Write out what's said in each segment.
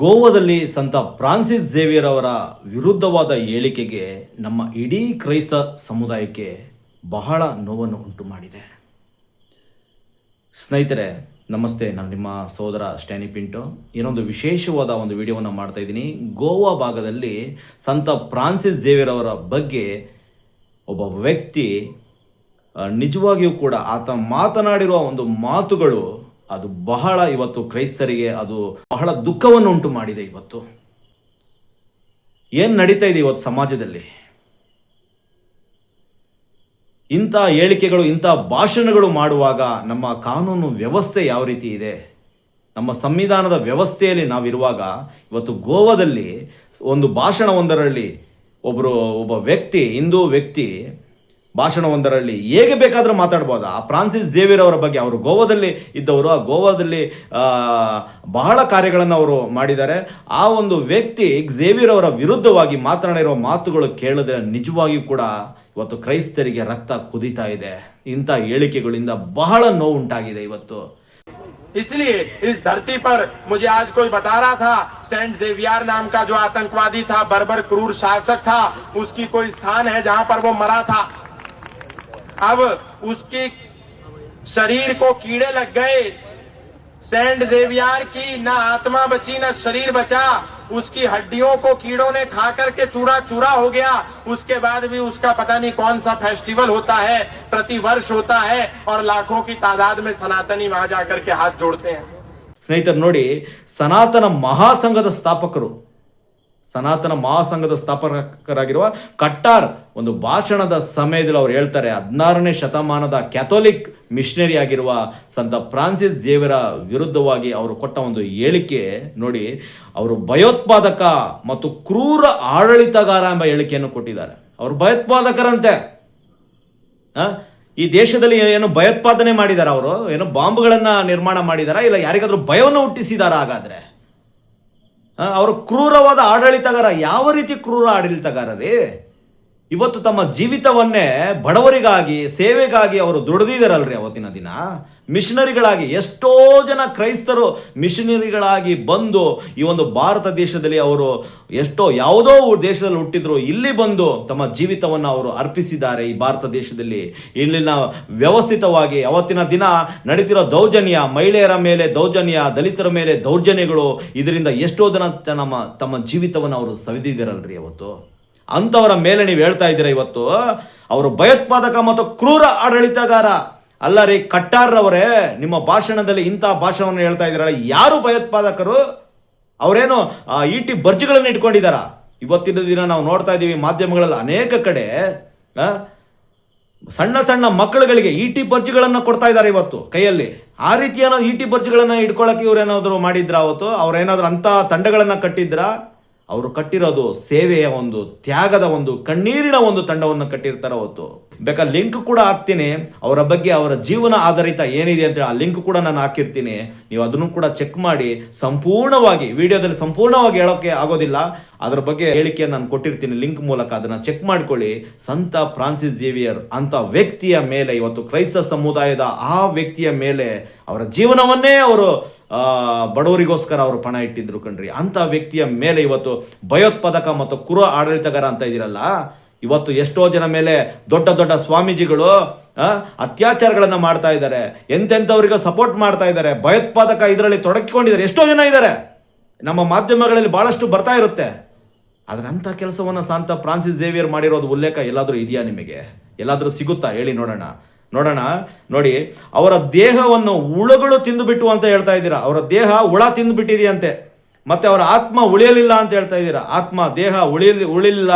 ಗೋವಾದಲ್ಲಿ ಸಂತ Francis Xavier ಅವರ ವಿರುದ್ಧವಾದ ಹೇಳಿಕೆಗೆ ನಮ್ಮ ಇಡೀ ಕ್ರೈಸ್ತ ಸಮುದಾಯಕ್ಕೆ ಬಹಳ ನೋವನ್ನು ಉಂಟು ಮಾಡಿದೆ. ಸ್ನೇಹಿತರೆ ನಮಸ್ತೆ, ನಾನು ನಿಮ್ಮ ಸೋದರ ಸ್ಟ್ಯಾನಿ ಪಿಂಟೋ. ಏನೊಂದು ವಿಶೇಷವಾದ ಒಂದು ವಿಡಿಯೋವನ್ನು ಮಾಡ್ತಾ ಇದ್ದೀನಿ. ಗೋವಾ ಭಾಗದಲ್ಲಿ ಸಂತ ಫ್ರಾನ್ಸಿಸ್ ಝೇವಿಯರ್ ಅವರ ಬಗ್ಗೆ ಒಬ್ಬ ವ್ಯಕ್ತಿ ನಿಜವಾಗಿಯೂ ಕೂಡ ಆತ ಮಾತನಾಡಿರುವ ಒಂದು ಮಾತುಗಳು ಅದು ಬಹಳ ಇವತ್ತು ಕ್ರೈಸ್ತರಿಗೆ ಅದು ಬಹಳ ದುಃಖವನ್ನು ಉಂಟು ಮಾಡಿದೆ. ಇವತ್ತು ಏನು ನಡೀತಾ ಇದೆ ಇವತ್ತು ಸಮಾಜದಲ್ಲಿ, ಇಂಥ ಹೇಳಿಕೆಗಳು ಇಂಥ ಭಾಷಣಗಳು ಮಾಡುವಾಗ ನಮ್ಮ ಕಾನೂನು ವ್ಯವಸ್ಥೆ ಯಾವ ರೀತಿ ಇದೆ, ನಮ್ಮ ಸಂವಿಧಾನದ ವ್ಯವಸ್ಥೆಯಲ್ಲಿ ನಾವಿರುವಾಗ ಇವತ್ತು ಗೋವಾದಲ್ಲಿ ಒಂದು ಭಾಷಣವೊಂದರಲ್ಲಿ ಒಬ್ಬ ವ್ಯಕ್ತಿ, ಹಿಂದೂ ವ್ಯಕ್ತಿ ಭಾಷಣವೊಂದರಲ್ಲಿ ಹೇಗೆ ಬೇಕಾದರೂ ಮಾತಾಡ್ಬೋದು. ಆ ಫ್ರಾನ್ಸಿಸ್ ಝೇವಿಯರ್ ಅವರ ಬಗ್ಗೆ, ಅವರು ಗೋವಾದಲ್ಲಿ ಇದ್ದವರು, ಆ ಗೋವಾದಲ್ಲಿ ಬಹಳ ಕಾರ್ಯಗಳನ್ನು ಅವರು ಮಾಡಿದ್ದಾರೆ. ಆ ಒಂದು ವ್ಯಕ್ತಿ ಝೇವಿಯರ್ ಅವರ ವಿರುದ್ಧವಾಗಿ ಮಾತನಾಡಿರುವ ಮಾತುಗಳು ಕೇಳಿದ್ರೆ ನಿಜವಾಗಿಯೂ ಕೂಡ ಇವತ್ತು ಕ್ರೈಸ್ತರಿಗೆ ರಕ್ತ ಕುದೀತಾ ಇದೆ. ಇಂಥ ಹೇಳಿಕೆಗಳಿಂದ ಬಹಳ ನೋವು ಉಂಟಾಗಿದೆ ಇವತ್ತು. इसलिए इस धरती पर मुझे आज कोई बता रहा था, सेंट जेवियर नाम का जो आतंकवादी था, बर्बर क्रूर शासक था, उसकी कोई स्थान है जहां पर वो मरा था. अब उसके शरीर को कीड़े लग गए. सेंट जेवियर की ना आत्मा बची ना शरीर बचा. उसकी हड्डियों को कीड़ों ने खा करके चूरा चूरा हो गया. उसके बाद भी उसका पता नहीं कौन सा फेस्टिवल होता है, प्रति वर्ष होता है, और लाखों की तादाद में सनातनी वहां जाकर के हाथ जोड़ते हैं. ಸ್ನೇಹಿತರು ನೋಡಿ, ಸನಾತನ ಮಹಾಸಂಘದ ಸ್ಥಾಪಕರಾಗಿರುವ ಕಟ್ಟಾರ್ ಒಂದು ಭಾಷಣದ ಸಮಯದಲ್ಲಿ ಅವ್ರು ಹೇಳ್ತಾರೆ, 16ನೇ ಶತಮಾನದ ಕ್ಯಾಥೋಲಿಕ್ ಮಿಷನರಿ ಆಗಿರುವ ಸಂತ ಫ್ರಾನ್ಸಿಸ್ ಝೇವಿಯರ್ ವಿರುದ್ಧವಾಗಿ ಅವರು ಕೊಟ್ಟ ಒಂದು ಹೇಳಿಕೆ ನೋಡಿ. ಅವರು ಭಯೋತ್ಪಾದಕ ಮತ್ತು ಕ್ರೂರ ಆಡಳಿತಗಾರ ಎಂಬ ಹೇಳಿಕೆಯನ್ನು ಕೊಟ್ಟಿದ್ದಾರೆ. ಅವರು ಭಯೋತ್ಪಾದಕರಂತೆ. ಈ ದೇಶದಲ್ಲಿ ಏನು ಭಯೋತ್ಪಾದನೆ ಮಾಡಿದಾರ, ಅವರು ಏನು ಬಾಂಬ್ಗಳನ್ನ ನಿರ್ಮಾಣ ಮಾಡಿದಾರ, ಇಲ್ಲ ಯಾರಿಗಾದ್ರೂ ಭಯವನ್ನು ಹುಟ್ಟಿಸಿದಾರ? ಹಾಗಾದ್ರೆ ಅವರು ಕ್ರೂರವಾದ ಆಡಳಿತಗಾರ. ಯಾವ ರೀತಿ ಕ್ರೂರ ಆಡಳಿತಗಾರರೇ? ಇವತ್ತು ತಮ್ಮ ಜೀವಿತವನ್ನೇ ಬಡವರಿಗಾಗಿ ಸೇವೆಗಾಗಿ ಅವರು ದುಡಿದಿದ್ದಾರಲ್ರಿ. ಅವತ್ತಿನ ದಿನ ಮಿಷನರಿಗಳಾಗಿ ಎಷ್ಟೋ ಜನ ಕ್ರೈಸ್ತರು ಮಿಷನರಿಗಳಾಗಿ ಬಂದು ಈ ಒಂದು ಭಾರತ ದೇಶದಲ್ಲಿ ಅವರು ಯಾವುದೋ ದೇಶದಲ್ಲಿ ಹುಟ್ಟಿದ್ರು, ಇಲ್ಲಿ ಬಂದು ತಮ್ಮ ಜೀವಿತವನ್ನು ಅವರು ಅರ್ಪಿಸಿದ್ದಾರೆ. ಈ ಭಾರತ ದೇಶದಲ್ಲಿ ಇಲ್ಲಿನ ವ್ಯವಸ್ಥಿತವಾಗಿ ಅವತ್ತಿನ ದಿನ ನಡೀತಿರೋ ದೌರ್ಜನ್ಯ, ಮಹಿಳೆಯರ ಮೇಲೆ ದೌರ್ಜನ್ಯ, ದಲಿತರ ಮೇಲೆ ದೌರ್ಜನ್ಯಗಳು, ಇದರಿಂದ ಎಷ್ಟೋ ಜನ ತಮ್ಮ ಜೀವಿತವನ್ನು ಅವರು ಸವಿದಿದ್ದಾರಲ್ರಿ. ಅವತ್ತು ಅಂಥವರ ಮೇಲೆ ನೀವು ಹೇಳ್ತಾ ಇದ್ದೀರಾ ಇವತ್ತು ಅವರು ಭಯೋತ್ಪಾದಕ ಮತ್ತು ಕ್ರೂರ ಆಡಳಿತಗಾರ. ಅಲ್ಲ ರೀ ಕಟ್ಟಾರ್ ಅವರೇ, ನಿಮ್ಮ ಭಾಷಣದಲ್ಲಿ ಇಂಥ ಭಾಷಣವನ್ನು ಹೇಳ್ತಾ ಇದ್ದೀರಲ್ಲ, ಯಾರು ಭಯೋತ್ಪಾದಕರು? ಅವರೇನು ಈಟಿ ಬರ್ಜಿಗಳನ್ನು ಇಟ್ಕೊಂಡಿದ್ದಾರ? ಇವತ್ತಿನ ದಿನ ನಾವು ನೋಡ್ತಾ ಇದ್ದೀವಿ ಮಾಧ್ಯಮಗಳಲ್ಲಿ ಅನೇಕ ಕಡೆ ಸಣ್ಣ ಸಣ್ಣ ಮಕ್ಕಳುಗಳಿಗೆ ಈಟಿ ಬರ್ಜಿಗಳನ್ನು ಕೊಡ್ತಾ ಇದ್ದಾರೆ ಇವತ್ತು ಕೈಯಲ್ಲಿ. ಆ ರೀತಿಯ ಈಟಿ ಬರ್ಜಿಗಳನ್ನು ಇಟ್ಕೊಳ್ಳೋಕೆ ಇವ್ರೇನಾದ್ರು ಮಾಡಿದ್ರ? ಅವತ್ತು ಅವ್ರೇನಾದ್ರು ಅಂಥ ತಂಡಗಳನ್ನು ಕಟ್ಟಿದ್ರ? ಅವರು ಕಟ್ಟಿರೋದು ಸೇವೆಯ ಒಂದು ತ್ಯಾಗದ ಒಂದು ಕಣ್ಣೀರಿನ ಒಂದು ತಂಡವನ್ನು ಕಟ್ಟಿರ್ತಾರೆ. ಅವತ್ತು ಬೇಕಾ ಲಿಂಕ್ ಕೂಡ ಹಾಕ್ತೀನಿ ಅವರ ಬಗ್ಗೆ, ಅವರ ಜೀವನ ಆಧಾರಿತ ಏನಿದೆ ಅಂತೇಳಿ ಆ ಲಿಂಕ್ ಕೂಡ ನಾನು ಹಾಕಿರ್ತೀನಿ. ನೀವು ಅದನ್ನು ಕೂಡ ಚೆಕ್ ಮಾಡಿ. ಸಂಪೂರ್ಣವಾಗಿ ವಿಡಿಯೋದಲ್ಲಿ ಸಂಪೂರ್ಣವಾಗಿ ಹೇಳೋಕೆ ಆಗೋದಿಲ್ಲ, ಅದರ ಬಗ್ಗೆ ಹೇಳಿಕೆಯನ್ನು ನಾನು ಕೊಟ್ಟಿರ್ತೀನಿ ಲಿಂಕ್ ಮೂಲಕ, ಅದನ್ನು ಚೆಕ್ ಮಾಡ್ಕೊಳ್ಳಿ. ಸಂತ ಫ್ರಾನ್ಸಿಸ್ ಝೇವಿಯರ್ ಅಂತ ವ್ಯಕ್ತಿಯ ಮೇಲೆ ಇವತ್ತು ಕ್ರೈಸ್ತ ಸಮುದಾಯದ ಆ ವ್ಯಕ್ತಿಯ ಮೇಲೆ ಅವರ ಜೀವನವನ್ನೇ ಅವರು ಬಡವರಿಗೋಸ್ಕರ ಅವರು ಪಣ ಇಟ್ಟಿದ್ರು ಕಣ್ರಿ. ಅಂತ ವ್ಯಕ್ತಿಯ ಮೇಲೆ ಇವತ್ತು ಭಯೋತ್ಪಾದಕ ಮತ್ತು ಕ್ರೂರ ಆಡಳಿತಗಾರ ಅಂತ ಇದ್ದೀರಲ್ಲ. ಇವತ್ತು ಎಷ್ಟೋ ಜನ ಮೇಲೆ ದೊಡ್ಡ ದೊಡ್ಡ ಸ್ವಾಮೀಜಿಗಳು ಅತ್ಯಾಚಾರಗಳನ್ನು ಮಾಡ್ತಾ ಇದ್ದಾರೆ, ಎಂತೆಂಥವ್ರಿಗೆ ಸಪೋರ್ಟ್ ಮಾಡ್ತಾ ಇದ್ದಾರೆ, ಭಯೋತ್ಪಾದಕ ಇದರಲ್ಲಿ ತೊಡಗಿಕೊಂಡಿದ್ದಾರೆ. ಎಷ್ಟೋ ಜನ ಇದ್ದಾರೆ, ನಮ್ಮ ಮಾಧ್ಯಮಗಳಲ್ಲಿ ಬಹಳಷ್ಟು ಬರ್ತಾ ಇರುತ್ತೆ. ಆದರೆ ಅಂಥ ಕೆಲಸವನ್ನು ಸಂತ ಫ್ರಾನ್ಸಿಸ್ ಝೇವಿಯರ್ ಮಾಡಿರೋದು ಉಲ್ಲೇಖ ಎಲ್ಲಾದರೂ ಇದೆಯಾ ನಿಮಗೆ? ಎಲ್ಲಾದರೂ ಸಿಗುತ್ತಾ ಹೇಳಿ ನೋಡೋಣ. ನೋಡಿ, ಅವರ ದೇಹವನ್ನು ಹುಳುಗಳು ತಿಂದುಬಿಟ್ಟು ಅಂತ ಹೇಳ್ತಾ ಇದ್ದೀರಾ. ಅವರ ದೇಹ ಹುಳ ತಿಂದುಬಿಟ್ಟಿದೆಯಂತೆ. ಮತ್ತೆ ಅವರ ಆತ್ಮ ಉಳಿಯಲಿಲ್ಲ ಅಂತ ಹೇಳ್ತಾ ಇದ್ದೀರಾ. ದೇಹ ಉಳಿಲಿಲ್ಲ,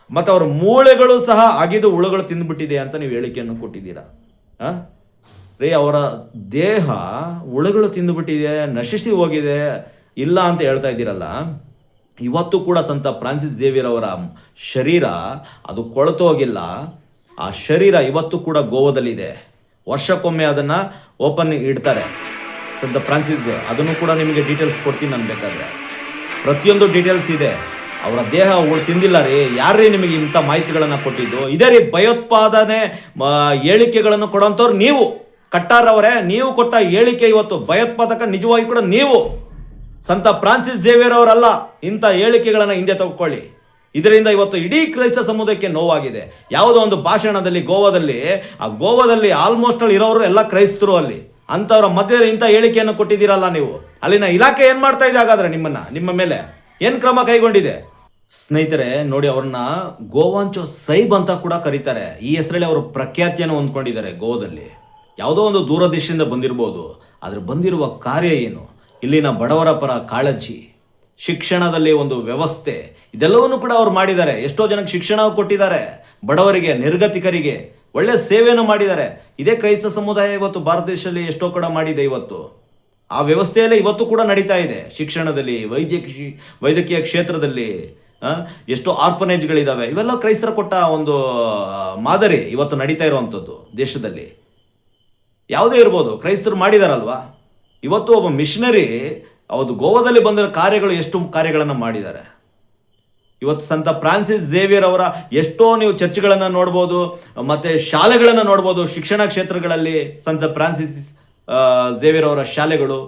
ಮತ್ತೆ ಅವರ ಮೂಳೆಗಳು ಸಹ ಅಗಿದು ಹುಳುಗಳು ತಿಂದುಬಿಟ್ಟಿದೆ ಅಂತ ನೀವು ಹೇಳಿಕೆಯನ್ನು ಕೊಟ್ಟಿದ್ದೀರಾ. ಅವರ ದೇಹ ಹುಳುಗಳು ತಿಂದುಬಿಟ್ಟಿದೆ, ನಶಿಸಿ ಹೋಗಿದೆ ಇಲ್ಲ ಅಂತ ಹೇಳ್ತಾ ಇದ್ದೀರಲ್ಲ. ಇವತ್ತು ಕೂಡ ಸಂತ ಫ್ರಾನ್ಸಿಸ್ ಝೇವಿಯರ್ ಅವರ ಶರೀರ ಅದು ಕೊಳೆತು ಹೋಗಿಲ್ಲ. ಆ ಶರೀರ ಇವತ್ತು ಕೂಡ ಗೋವಾದಲ್ಲಿದೆ. ವರ್ಷಕ್ಕೊಮ್ಮೆ ಅದನ್ನು ಓಪನ್ ಇಡ್ತಾರೆ ಸಂತ ಫ್ರಾನ್ಸಿಸ್. ಅದನ್ನು ಕೂಡ ನಿಮಗೆ ಡೀಟೇಲ್ಸ್ ಕೊಡ್ತೀನಿ ನಾನು ಬೇಕಾದರೆ. ಪ್ರತಿಯೊಂದು ಡೀಟೇಲ್ಸ್ ಇದೆ. ಅವರ ದೇಹ ತಿಂದಿಲ್ಲ ರೀ. ಯಾರೇ ನಿಮಗೆ ಇಂಥ ಮಾಹಿತಿಗಳನ್ನು ಕೊಟ್ಟಿದ್ದು? ಇದೇ ರೀ ಭಯೋತ್ಪಾದನೆ ಹೇಳಿಕೆಗಳನ್ನು ಕೊಡೋಂಥವ್ರು ನೀವು. ಕಟ್ಟಾರ್ ಅವರೇ, ನೀವು ಕೊಟ್ಟ ಹೇಳಿಕೆ ಇವತ್ತು ಭಯೋತ್ಪಾದಕ ನಿಜವಾಗಿ ಕೂಡ ನೀವು. ಸಂತ ಫ್ರಾನ್ಸಿಸ್ ಝೇವಿಯರ್ ಅವರಲ್ಲ. ಇಂಥ ಹೇಳಿಕೆಗಳನ್ನು ಹಿಂದೆ ತೆಗೆದುಕೊಳ್ಳಿ. ಇದರಿಂದ ಇವತ್ತು ಇಡೀ ಕ್ರೈಸ್ತ ಸಮುದಾಯಕ್ಕೆ ನೋವಾಗಿದೆ. ಯಾವುದೋ ಒಂದು ಭಾಷಣದಲ್ಲಿ ಗೋವಾದಲ್ಲಿ ಆಲ್ಮೋಸ್ಟ್ ಇರೋರು ಎಲ್ಲ ಕ್ರೈಸ್ತರು. ಅಲ್ಲಿ ಅಂಥವ್ರ ಮಧ್ಯದಲ್ಲಿ ಇಂಥ ಹೇಳಿಕೆಯನ್ನು ಕೊಟ್ಟಿದ್ದೀರಲ್ಲ ನೀವು. ಅಲ್ಲಿನ ಇಲಾಖೆ ಏನು ಮಾಡ್ತಾ ಇದೆ ಹಾಗಾದ್ರೆ ನಿಮ್ಮ ಮೇಲೆ ಏನು ಕ್ರಮ ಕೈಗೊಂಡಿದೆ? ಸ್ನೇಹಿತರೆ ನೋಡಿ, ಅವ್ರನ್ನ ಗೋವಾಂಚೋ ಸೈಬ್ ಅಂತ ಕೂಡ ಕರೀತಾರೆ. ಈ ಹೆಸರಲ್ಲಿ ಅವರು ಪ್ರಖ್ಯಾತಿಯನ್ನು ಹೊಂದ್ಕೊಂಡಿದ್ದಾರೆ ಗೋವಾದಲ್ಲಿ. ಯಾವುದೋ ಒಂದು ದೂರದೇಶದಿಂದ ಬಂದಿರ್ಬೋದು, ಆದರೆ ಬಂದಿರುವ ಕಾರ್ಯ ಏನು? ಇಲ್ಲಿನ ಬಡವರ ಪರ ಕಾಳಜಿ, ಶಿಕ್ಷಣದಲ್ಲಿ ಒಂದು ವ್ಯವಸ್ಥೆ, ಇದೆಲ್ಲವನ್ನು ಕೂಡ ಅವ್ರು ಮಾಡಿದ್ದಾರೆ. ಎಷ್ಟೋ ಜನಕ್ಕೆ ಶಿಕ್ಷಣ ಕೊಟ್ಟಿದ್ದಾರೆ, ಬಡವರಿಗೆ, ನಿರ್ಗತಿಕರಿಗೆ ಒಳ್ಳೆ ಸೇವೆಯನ್ನು ಮಾಡಿದ್ದಾರೆ. ಇದೇ ಕ್ರೈಸ್ತ ಸಮುದಾಯ ಇವತ್ತು ಭಾರತ ದೇಶದಲ್ಲಿ ಎಷ್ಟೋ ಕೂಡ ಮಾಡಿದೆ. ಇವತ್ತು ಆ ವ್ಯವಸ್ಥೆಯಲ್ಲೇ ಇವತ್ತು ಕೂಡ ನಡೀತಾ ಇದೆ. ಶಿಕ್ಷಣದಲ್ಲಿ, ವೈದ್ಯಕೀಯ ಕ್ಷೇತ್ರದಲ್ಲಿ ಎಷ್ಟೋ ಆರ್ಫನೇಜ್ಗಳಿದ್ದಾವೆ. ಇವೆಲ್ಲ ಕ್ರೈಸ್ತರ ಕೊಟ್ಟ ಒಂದು ಮಾದರಿ ಇವತ್ತು ನಡೀತಾ ಇರುವಂಥದ್ದು ದೇಶದಲ್ಲಿ. ಯಾವುದೇ ಇರ್ಬೋದು, ಕ್ರೈಸ್ತರು ಮಾಡಿದಾರಲ್ವಾ. ಇವತ್ತು ಒಬ್ಬ ಮಿಷನರಿ ಅವತ್ತು ಗೋವಾದಲ್ಲಿ ಬಂದಿರೋ ಕಾರ್ಯಗಳು, ಎಷ್ಟು ಕಾರ್ಯಗಳನ್ನು ಮಾಡಿದ್ದಾರೆ. ಇವತ್ತು ಸಂತ ಫ್ರಾನ್ಸಿಸ್ ಝೇವಿಯರ್ ಅವರ ಎಷ್ಟೋ ನೀವು ಚರ್ಚ್ಗಳನ್ನು ನೋಡ್ಬೋದು, ಮತ್ತು ಶಾಲೆಗಳನ್ನು ನೋಡ್ಬೋದು. ಶಿಕ್ಷಣ ಕ್ಷೇತ್ರಗಳಲ್ಲಿ ಸಂತ ಫ್ರಾನ್ಸಿಸ್ ಝೇವಿಯರ್ ಅವರ ಶಾಲೆಗಳು,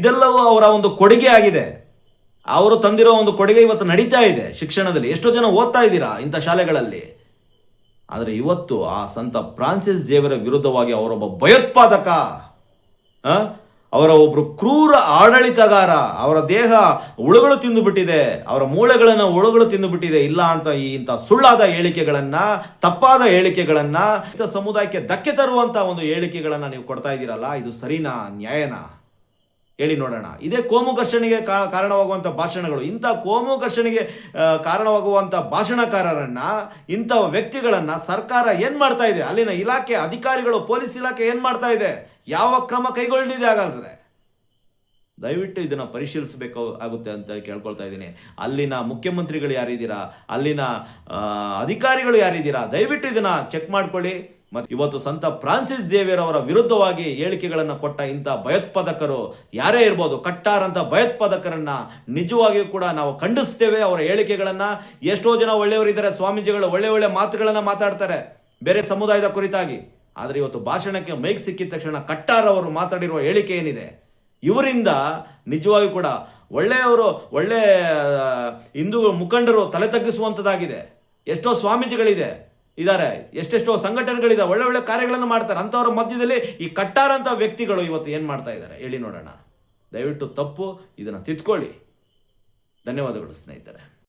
ಇದೆಲ್ಲವೂ ಅವರ ಒಂದು ಕೊಡುಗೆ ಆಗಿದೆ. ಅವರು ತಂದಿರೋ ಒಂದು ಕೊಡುಗೆ ಇವತ್ತು ನಡೀತಾ ಇದೆ ಶಿಕ್ಷಣದಲ್ಲಿ. ಎಷ್ಟೋ ಜನ ಓದ್ತಾ ಇದ್ದೀರಾ ಇಂಥ ಶಾಲೆಗಳಲ್ಲಿ. ಆದರೆ ಇವತ್ತು ಆ ಸಂತ ಫ್ರಾನ್ಸಿಸ್ ಝೇವಿಯರ್ ವಿರುದ್ಧವಾಗಿ ಅವರೊಬ್ಬ ಭಯೋತ್ಪಾದಕ, ಅವರ ಒಬ್ಬರು ಕ್ರೂರ ಆಡಳಿತಗಾರ, ಅವರ ದೇಹ ಹುಳುಗಳು ತಿಂದುಬಿಟ್ಟಿದೆ, ಅವರ ಮೂಳೆಗಳನ್ನು ಹುಳುಗಳು ತಿಂದುಬಿಟ್ಟಿದೆ ಇಲ್ಲ ಅಂತ ಇಂಥ ಸುಳ್ಳಾದ ಹೇಳಿಕೆಗಳನ್ನು, ತಪ್ಪಾದ ಹೇಳಿಕೆಗಳನ್ನು, ಸಮುದಾಯಕ್ಕೆ ಧಕ್ಕೆ ತರುವಂಥ ಒಂದು ಹೇಳಿಕೆಗಳನ್ನು ನೀವು ಕೊಡ್ತಾ ಇದ್ದೀರಲ್ಲ, ಇದು ಸರಿನಾ, ನ್ಯಾಯನಾ? ಹೇಳಿ ನೋಡೋಣ. ಇದೇ ಕೋಮು ಘರ್ಷಣೆಗೆ ಕಾರಣವಾಗುವಂಥ ಭಾಷಣಗಳು. ಇಂಥ ಕೋಮು ಘರ್ಷಣೆಗೆ ಕಾರಣವಾಗುವಂಥ ಭಾಷಣಕಾರರನ್ನ, ಇಂಥ ವ್ಯಕ್ತಿಗಳನ್ನು ಸರ್ಕಾರ ಏನು ಮಾಡ್ತಾ ಇದೆ? ಅಲ್ಲಿನ ಇಲಾಖೆ ಅಧಿಕಾರಿಗಳು, ಪೊಲೀಸ್ ಇಲಾಖೆ ಏನು ಮಾಡ್ತಾ ಇದೆ? ಯಾವ ಕ್ರಮ ಕೈಗೊಳ್ಳಿದೆ? ಹಾಗಾದ್ರೆ ದಯವಿಟ್ಟು ಇದನ್ನು ಪರಿಶೀಲಿಸಬೇಕು ಆಗುತ್ತೆ ಅಂತ ಕೇಳ್ಕೊಳ್ತಾ ಇದ್ದೀನಿ. ಅಲ್ಲಿನ ಮುಖ್ಯಮಂತ್ರಿಗಳು ಯಾರಿದ್ದೀರಾ, ಅಲ್ಲಿನ ಅಧಿಕಾರಿಗಳು ಯಾರಿದ್ದೀರಾ, ದಯವಿಟ್ಟು ಇದನ್ನು ಚೆಕ್ ಮಾಡ್ಕೊಳ್ಳಿ. ಮತ್ತು ಇವತ್ತು ಸಂತ ಫ್ರಾನ್ಸಿಸ್ ಝೇವಿಯರ್ ಅವರ ವಿರುದ್ಧವಾಗಿ ಹೇಳಿಕೆಗಳನ್ನು ಕೊಟ್ಟ ಇಂಥ ಭಯೋತ್ಪಾದಕರು ಯಾರೇ ಇರ್ಬೋದು, ಕಟ್ಟಾರ್ ಅಂತ ಭಯೋತ್ಪಾದಕರನ್ನ ನಿಜವಾಗಿಯೂ ಕೂಡ ನಾವು ಖಂಡಿಸ್ತೇವೆ. ಅವರ ಹೇಳಿಕೆಗಳನ್ನು, ಎಷ್ಟೋ ಜನ ಒಳ್ಳೆಯವರಿದ್ದಾರೆ, ಸ್ವಾಮೀಜಿಗಳು ಒಳ್ಳೆ ಮಾತುಗಳನ್ನು ಮಾತಾಡ್ತಾರೆ ಬೇರೆ ಸಮುದಾಯದ ಕುರಿತಾಗಿ. ಆದರೆ ಇವತ್ತು ಭಾಷಣಕ್ಕೆ ಮೈಕ್ ಸಿಕ್ಕಿದ ತಕ್ಷಣ ಕಟ್ಟಾರ್ ಅವರು ಮಾತಾಡಿರುವ ಹೇಳಿಕೆ ಏನಿದೆ, ಇವರಿಂದ ನಿಜವಾಗಿಯೂ ಕೂಡ ಒಳ್ಳೆ ಹಿಂದೂ ಮುಖಂಡರು ತಲೆ ತಗ್ಗಿಸುವಂಥದ್ದಾಗಿದೆ. ಎಷ್ಟೋ ಸ್ವಾಮೀಜಿಗಳಿದೆ ಇದ್ದಾರೆ, ಎಷ್ಟೆಷ್ಟೋ ಸಂಘಟನೆಗಳಿದೆ, ಒಳ್ಳೆ ಕಾರ್ಯಗಳನ್ನು ಮಾಡ್ತಾರೆ. ಅಂಥವ್ರ ಮಧ್ಯದಲ್ಲಿ ಈ ಕಟ್ಟಾರ್ ಅಂತ ವ್ಯಕ್ತಿಗಳು ಇವತ್ತು ಏನು ಮಾಡ್ತಾ ಇದ್ದಾರೆ ಹೇಳಿ ನೋಡೋಣ. ದಯವಿಟ್ಟು ತಪ್ಪು, ಇದನ್ನು ತಿದ್ಕೊಳ್ಳಿ. ಧನ್ಯವಾದಗಳು ಸ್ನೇಹಿತರೆ.